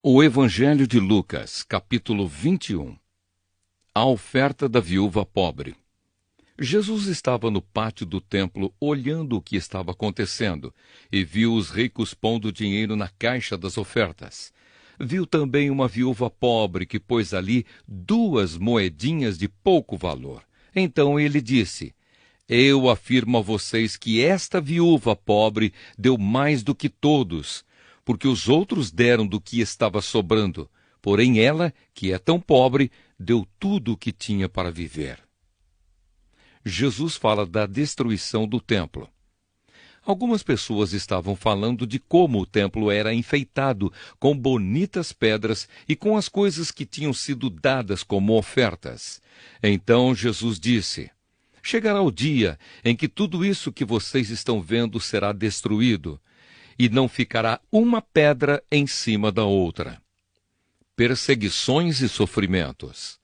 O Evangelho de Lucas, capítulo 21. A oferta da viúva pobre. Jesus estava no pátio do templo olhando o que estava acontecendo e viu os ricos pondo dinheiro na caixa das ofertas. Viu também uma viúva pobre que pôs ali 2 moedinhas de pouco valor. Então ele disse: Eu afirmo a vocês que esta viúva pobre deu mais do que todos, porque os outros deram do que estava sobrando, porém ela, que é tão pobre, deu tudo o que tinha para viver. Jesus fala da destruição do templo. Algumas pessoas estavam falando de como o templo era enfeitado com bonitas pedras e com as coisas que tinham sido dadas como ofertas. Então Jesus disse: Chegará o dia em que tudo isso que vocês estão vendo será destruído, e não ficará uma pedra em cima da outra. Perseguições e sofrimentos.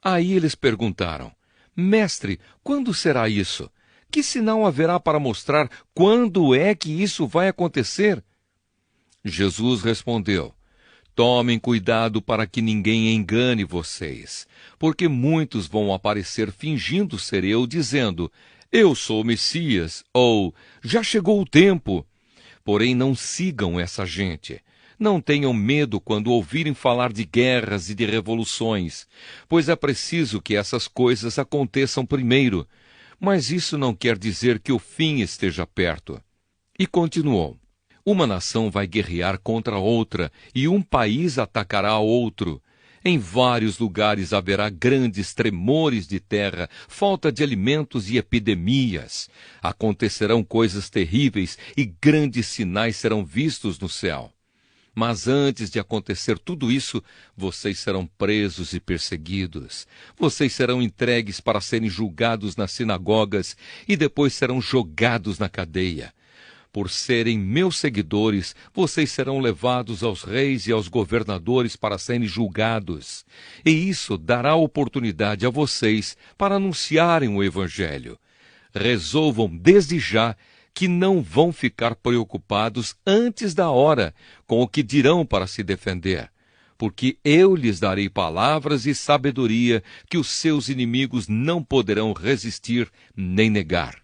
Aí eles perguntaram: Mestre, quando será isso? Que sinal haverá para mostrar quando é que isso vai acontecer? Jesus respondeu: Tomem cuidado para que ninguém engane vocês, porque muitos vão aparecer fingindo ser eu, dizendo: Eu sou o Messias, ou já chegou o tempo. Porém, não sigam essa gente. Não tenham medo quando ouvirem falar de guerras e de revoluções, pois é preciso que essas coisas aconteçam primeiro. Mas isso não quer dizer que o fim esteja perto. E continuou: Uma nação vai guerrear contra outra, e um país atacará outro. Em vários lugares haverá grandes tremores de terra, falta de alimentos e epidemias. Acontecerão coisas terríveis e grandes sinais serão vistos no céu. Mas antes de acontecer tudo isso, vocês serão presos e perseguidos. Vocês serão entregues para serem julgados nas sinagogas e depois serão jogados na cadeia. Por serem meus seguidores, vocês serão levados aos reis e aos governadores para serem julgados. E isso dará oportunidade a vocês para anunciarem o Evangelho. Resolvam desde já que não vão ficar preocupados antes da hora com o que dirão para se defender, porque eu lhes darei palavras e sabedoria que os seus inimigos não poderão resistir nem negar.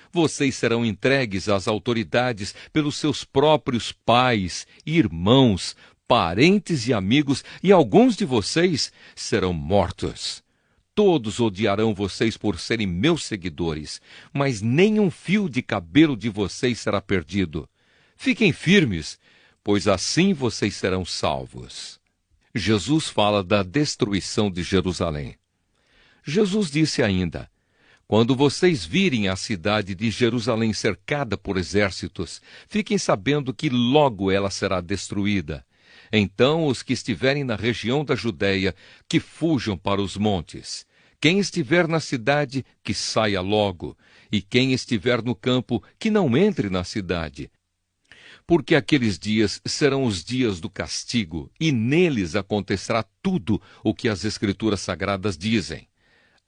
Vocês serão entregues às autoridades pelos seus próprios pais, irmãos, parentes e amigos, e alguns de vocês serão mortos. Todos odiarão vocês por serem meus seguidores, mas nenhum fio de cabelo de vocês será perdido. Fiquem firmes, pois assim vocês serão salvos. Jesus fala da destruição de Jerusalém. Jesus disse ainda: Quando vocês virem a cidade de Jerusalém cercada por exércitos, fiquem sabendo que logo ela será destruída. Então os que estiverem na região da Judéia, que fujam para os montes. Quem estiver na cidade, que saia logo. E quem estiver no campo, que não entre na cidade. Porque aqueles dias serão os dias do castigo, e neles acontecerá tudo o que as Escrituras Sagradas dizem.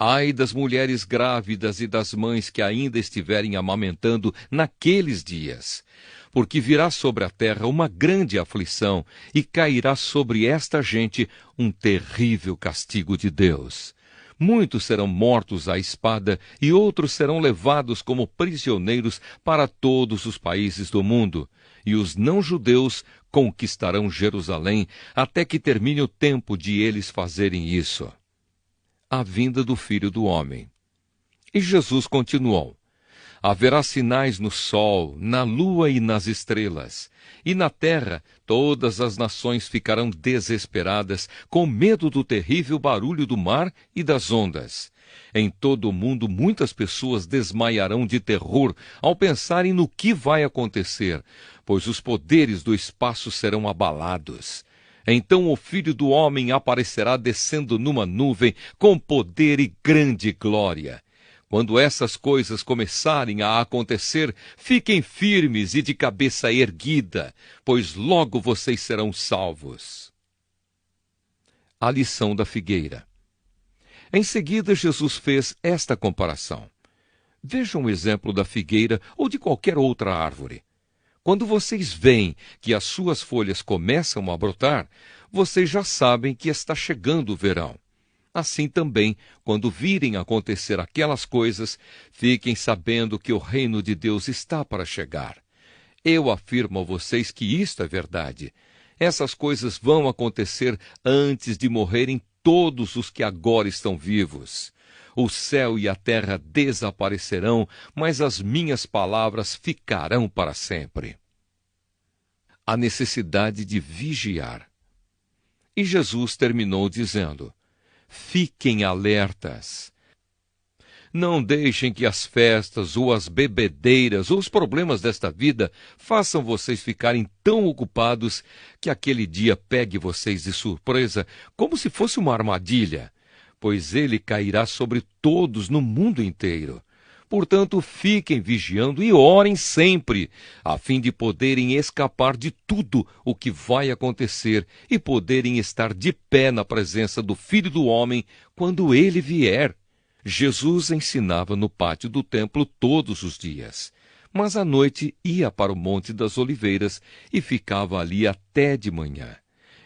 Ai das mulheres grávidas e das mães que ainda estiverem amamentando naqueles dias. Porque virá sobre a terra uma grande aflição, e cairá sobre esta gente um terrível castigo de Deus. Muitos serão mortos à espada, e outros serão levados como prisioneiros para todos os países do mundo. E os não-judeus conquistarão Jerusalém, até que termine o tempo de eles fazerem isso. A vinda do Filho do Homem. E Jesus continuou: Haverá sinais no sol, na lua e nas estrelas. E na terra todas as nações ficarão desesperadas, com medo do terrível barulho do mar e das ondas. Em todo o mundo muitas pessoas desmaiarão de terror ao pensarem no que vai acontecer, pois os poderes do espaço serão abalados. Então o Filho do Homem aparecerá descendo numa nuvem com poder e grande glória. Quando essas coisas começarem a acontecer, fiquem firmes e de cabeça erguida, pois logo vocês serão salvos. A lição da figueira. Em seguida, Jesus fez esta comparação. Vejam o exemplo da figueira ou de qualquer outra árvore. Quando vocês veem que as suas folhas começam a brotar, vocês já sabem que está chegando o verão. Assim também, quando virem acontecer aquelas coisas, fiquem sabendo que o reino de Deus está para chegar. Eu afirmo a vocês que isto é verdade. Essas coisas vão acontecer antes de morrerem todos os que agora estão vivos. O céu e a terra desaparecerão, mas as minhas palavras ficarão para sempre. A necessidade de vigiar. E Jesus terminou dizendo: fiquem alertas. Não deixem que as festas, ou as bebedeiras, ou os problemas desta vida façam vocês ficarem tão ocupados que aquele dia pegue vocês de surpresa, como se fosse uma armadilha, pois ele cairá sobre todos no mundo inteiro. Portanto, fiquem vigiando e orem sempre, a fim de poderem escapar de tudo o que vai acontecer e poderem estar de pé na presença do Filho do Homem quando ele vier. Jesus ensinava no pátio do templo todos os dias, mas à noite ia para o Monte das Oliveiras e ficava ali até de manhã.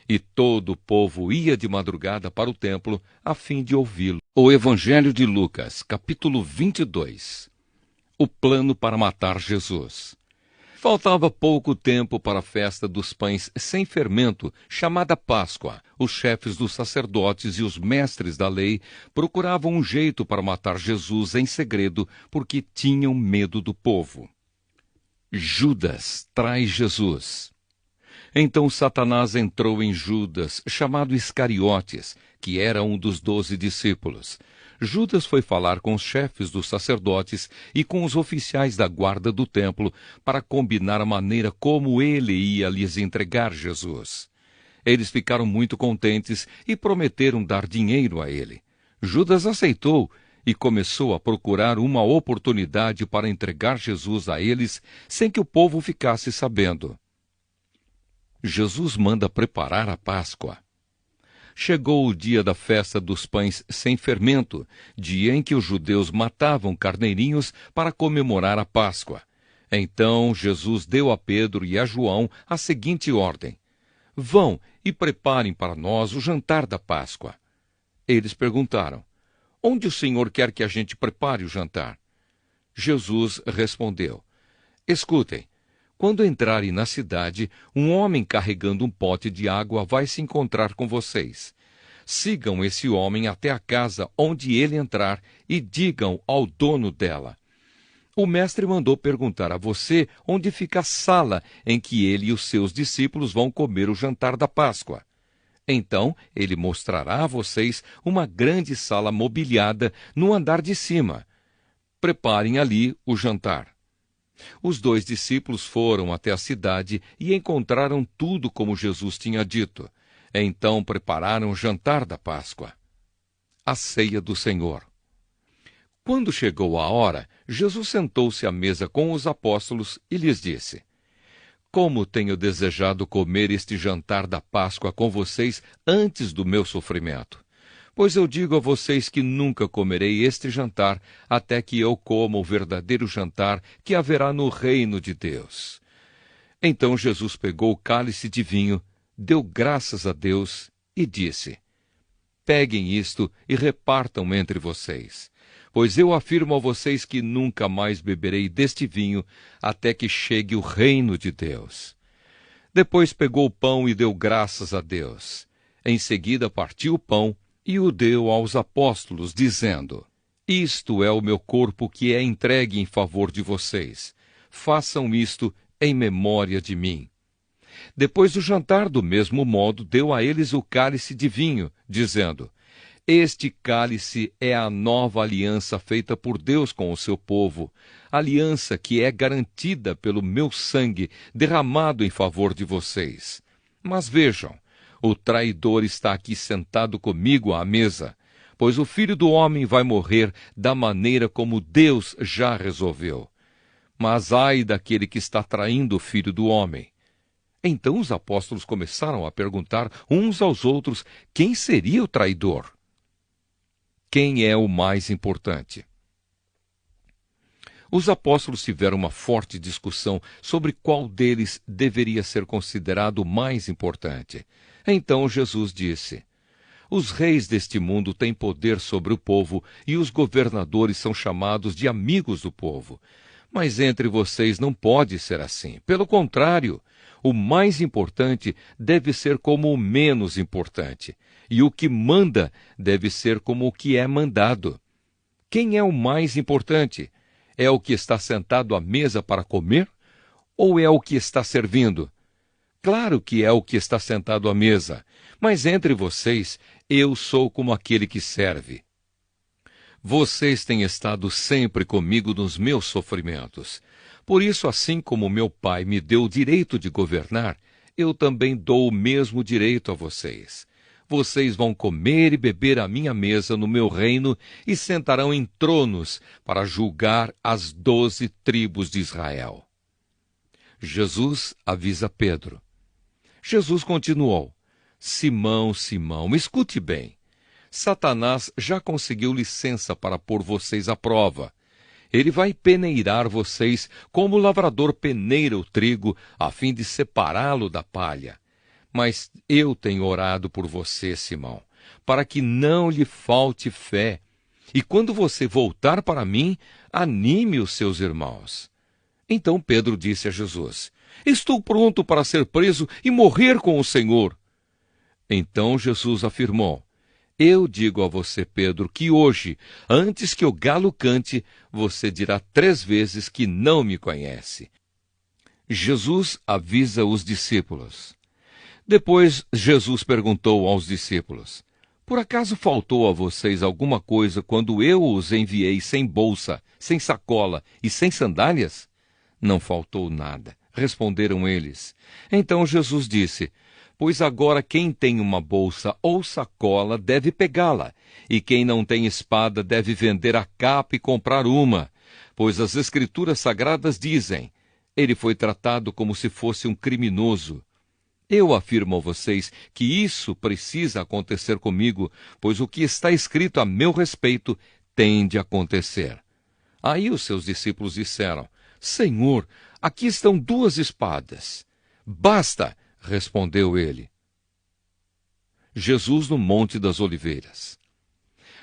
E todo o povo ia de madrugada para o templo a fim de ouvi-lo. O Evangelho de Lucas, capítulo 22. O plano para matar Jesus. Faltava pouco tempo para a festa dos pães sem fermento, chamada Páscoa. Os chefes dos sacerdotes e os mestres da lei procuravam um jeito para matar Jesus em segredo, porque tinham medo do povo. Judas trai Jesus. Então Satanás entrou em Judas, chamado Iscariotes, que era um dos 12 discípulos. Judas foi falar com os chefes dos sacerdotes e com os oficiais da guarda do templo para combinar a maneira como ele ia lhes entregar Jesus. Eles ficaram muito contentes e prometeram dar dinheiro a ele. Judas aceitou e começou a procurar uma oportunidade para entregar Jesus a eles sem que o povo ficasse sabendo. Jesus manda preparar a Páscoa. Chegou o dia da festa dos pães sem fermento, dia em que os judeus matavam carneirinhos para comemorar a Páscoa. Então Jesus deu a Pedro e a João a seguinte ordem: vão e preparem para nós o jantar da Páscoa. Eles perguntaram: onde o Senhor quer que a gente prepare o jantar? Jesus respondeu: escutem. Quando entrarem na cidade, um homem carregando um pote de água vai se encontrar com vocês. Sigam esse homem até a casa onde ele entrar e digam ao dono dela: o mestre mandou perguntar a você onde fica a sala em que ele e os seus discípulos vão comer o jantar da Páscoa. Então ele mostrará a vocês uma grande sala mobiliada no andar de cima. Preparem ali o jantar. Os 2 discípulos foram até a cidade e encontraram tudo como Jesus tinha dito. Então prepararam o jantar da Páscoa. A ceia do Senhor. Quando chegou a hora, Jesus sentou-se à mesa com os apóstolos e lhes disse: como tenho desejado comer este jantar da Páscoa com vocês antes do meu sofrimento. Pois eu digo a vocês que nunca comerei este jantar até que eu coma o verdadeiro jantar que haverá no reino de Deus. Então Jesus pegou o cálice de vinho, deu graças a Deus e disse: peguem isto e repartam entre vocês. Pois eu afirmo a vocês que nunca mais beberei deste vinho até que chegue o reino de Deus. Depois pegou o pão e deu graças a Deus. Em seguida partiu o pão e o deu aos apóstolos, dizendo: isto é o meu corpo que é entregue em favor de vocês. Façam isto em memória de mim. Depois do jantar, do mesmo modo, deu a eles o cálice de vinho, dizendo: este cálice é a nova aliança feita por Deus com o seu povo, aliança que é garantida pelo meu sangue derramado em favor de vocês. Mas vejam, o traidor está aqui sentado comigo à mesa, pois o Filho do Homem vai morrer da maneira como Deus já resolveu. Mas ai daquele que está traindo o Filho do Homem. Então os apóstolos começaram a perguntar uns aos outros quem seria o traidor. Quem é o mais importante? Os apóstolos tiveram uma forte discussão sobre qual deles deveria ser considerado o mais importante. Então Jesus disse: os reis deste mundo têm poder sobre o povo e os governadores são chamados de amigos do povo. Mas entre vocês não pode ser assim. Pelo contrário, o mais importante deve ser como o menos importante, e o que manda deve ser como o que é mandado. Quem é o mais importante? É o que está sentado à mesa para comer? Ou é o que está servindo? Claro que é o que está sentado à mesa, mas entre vocês eu sou como aquele que serve. Vocês têm estado sempre comigo nos meus sofrimentos. Por isso, assim como meu pai me deu o direito de governar, eu também dou o mesmo direito a vocês. Vocês vão comer e beber à minha mesa no meu reino e sentarão em tronos para julgar as 12 tribos de Israel. Jesus avisa Pedro. Jesus continuou: Simão, Simão, escute bem. Satanás já conseguiu licença para pôr vocês à prova. Ele vai peneirar vocês como o lavrador peneira o trigo, a fim de separá-lo da palha. Mas eu tenho orado por você, Simão, para que não lhe falte fé. E quando você voltar para mim, anime os seus irmãos. Então Pedro disse a Jesus: estou pronto para ser preso e morrer com o Senhor. Então Jesus afirmou: eu digo a você, Pedro, que hoje, antes que o galo cante, você dirá 3 vezes que não me conhece. Jesus avisa os discípulos. Depois Jesus perguntou aos discípulos: por acaso faltou a vocês alguma coisa quando eu os enviei sem bolsa, sem sacola e sem sandálias? Não faltou nada, responderam eles. Então Jesus disse: pois agora quem tem uma bolsa ou sacola deve pegá-la, e quem não tem espada deve vender a capa e comprar uma, pois as Escrituras Sagradas dizem: ele foi tratado como se fosse um criminoso. Eu afirmo a vocês que isso precisa acontecer comigo, pois o que está escrito a meu respeito tem de acontecer. Aí os seus discípulos disseram: Senhor, aqui estão 2 espadas. Basta, respondeu ele. Jesus no Monte das Oliveiras.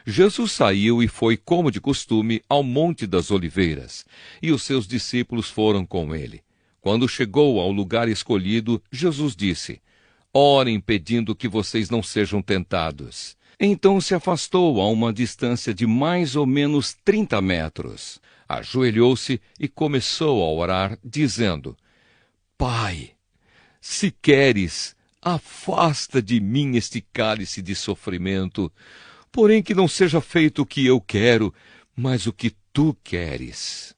Jesus saiu e foi, como de costume, ao Monte das Oliveiras, e os seus discípulos foram com ele. Quando chegou ao lugar escolhido, Jesus disse: orem pedindo que vocês não sejam tentados. Então se afastou a uma distância de mais ou menos 30 metros. Ajoelhou-se e começou a orar, dizendo: Pai, se queres, afasta de mim este cálice de sofrimento, porém que não seja feito o que eu quero, mas o que tu queres.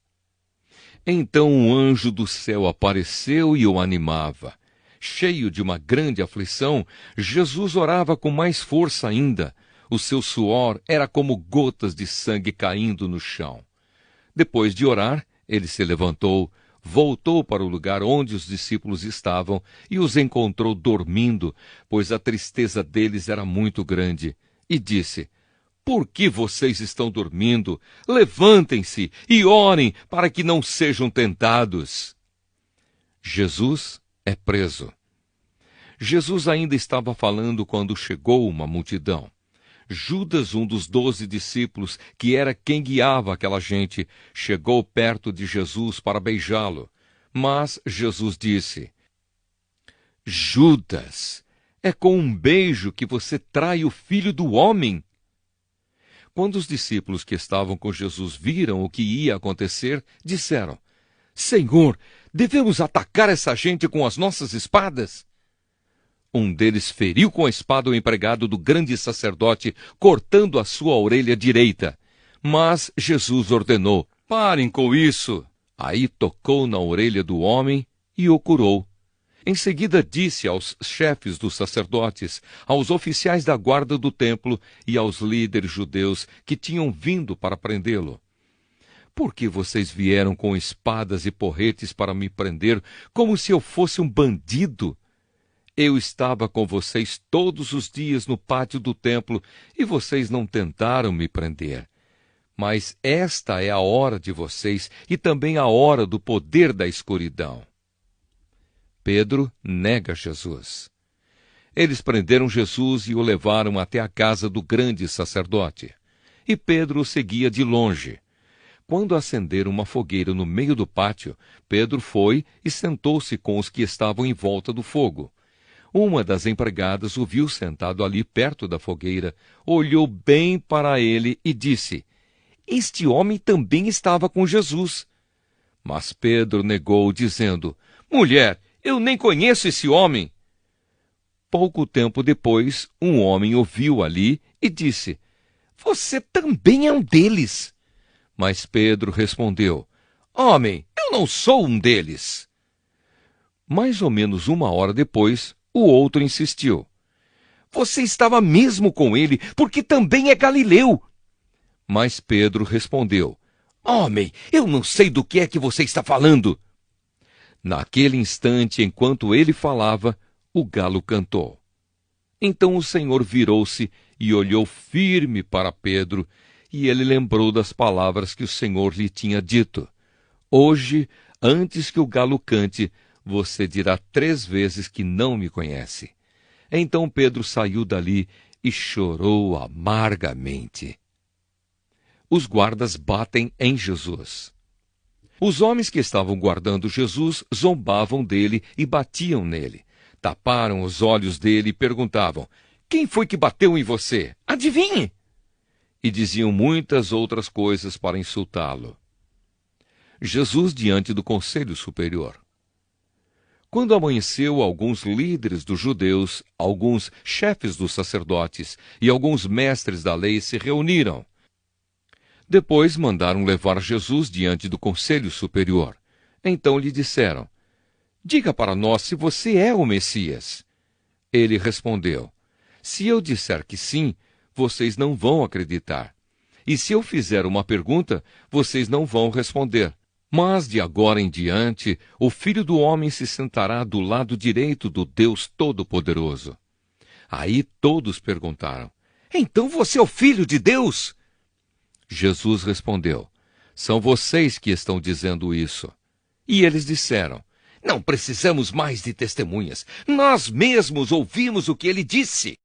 Então um anjo do céu apareceu e o animava. Cheio de uma grande aflição, Jesus orava com mais força ainda. O seu suor era como gotas de sangue caindo no chão. Depois de orar, ele se levantou, voltou para o lugar onde os discípulos estavam e os encontrou dormindo, pois a tristeza deles era muito grande, e disse: por que vocês estão dormindo? Levantem-se e orem para que não sejam tentados. Jesus é preso. Jesus ainda estava falando quando chegou uma multidão. Judas, um dos 12 discípulos, que era quem guiava aquela gente, chegou perto de Jesus para beijá-lo. Mas Jesus disse: Judas, é com um beijo que você trai o Filho do Homem? Quando os discípulos que estavam com Jesus viram o que ia acontecer, disseram: Senhor, devemos atacar essa gente com as nossas espadas? Um deles feriu com a espada o empregado do grande sacerdote, cortando a sua orelha direita. Mas Jesus ordenou: parem com isso. Aí tocou na orelha do homem e o curou. Em seguida disse aos chefes dos sacerdotes, aos oficiais da guarda do templo e aos líderes judeus que tinham vindo para prendê-lo: por que vocês vieram com espadas e porretes para me prender, como se eu fosse um bandido? Eu estava com vocês todos os dias no pátio do templo e vocês não tentaram me prender. Mas esta é a hora de vocês e também a hora do poder da escuridão. Pedro nega Jesus. Eles prenderam Jesus e o levaram até a casa do grande sacerdote. E Pedro o seguia de longe. Quando acenderam uma fogueira no meio do pátio, Pedro foi e sentou-se com os que estavam em volta do fogo. Uma das empregadas o viu sentado ali perto da fogueira, olhou bem para ele e disse: Este homem também estava com Jesus. Mas Pedro negou, dizendo: Mulher, eu nem conheço esse homem. Pouco tempo depois, um homem o viu ali e disse: Você também é um deles. Mas Pedro respondeu: Homem, eu não sou um deles. Mais ou menos 1 hora depois, o outro insistiu: Você estava mesmo com ele, porque também é galileu. Mas Pedro respondeu: Homem, eu não sei do que é que você está falando. Naquele instante, enquanto ele falava, o galo cantou. Então o Senhor virou-se e olhou firme para Pedro, e ele lembrou das palavras que o Senhor lhe tinha dito: Hoje, antes que o galo cante, você dirá 3 vezes que não me conhece. Então Pedro saiu dali e chorou amargamente. Os guardas batem em Jesus. Os homens que estavam guardando Jesus zombavam dele e batiam nele. Taparam os olhos dele e perguntavam: Quem foi que bateu em você? Adivinhe! E diziam muitas outras coisas para insultá-lo. Jesus diante do Conselho Superior. Quando amanheceu, alguns líderes dos judeus, alguns chefes dos sacerdotes e alguns mestres da lei se reuniram. Depois mandaram levar Jesus diante do Conselho Superior. Então lhe disseram: Diga para nós se você é o Messias. Ele respondeu: Se eu disser que sim, vocês não vão acreditar. E se eu fizer uma pergunta, vocês não vão responder. Mas de agora em diante, o Filho do Homem se sentará do lado direito do Deus Todo-Poderoso. Aí todos perguntaram: Então você é o Filho de Deus? Jesus respondeu: São vocês que estão dizendo isso. E eles disseram: Não precisamos mais de testemunhas. Nós mesmos ouvimos o que ele disse.